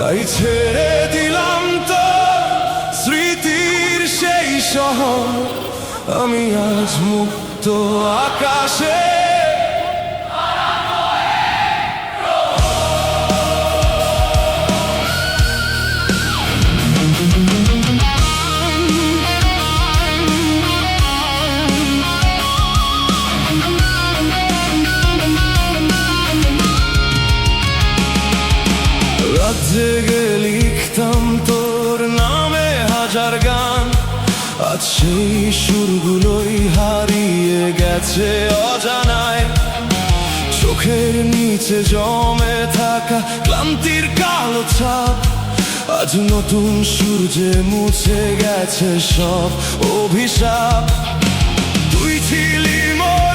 তাই ছেড়ে দিলাম তো স্মৃতির সেই শহর, আমি আজ মুক্ত আকাশে। রাত জেগে লিখতাম তোর নামে হাজার গান, আজ সেই সুরগুলোই হারিয়ে গেছে অজানায়। চোখের নিচে জমে থাকা ক্লান্তির কালো ছাপ, আজ নতুন সূর্যে মুছে গেছে সব অভিশাপ। তুই ছিলি মোর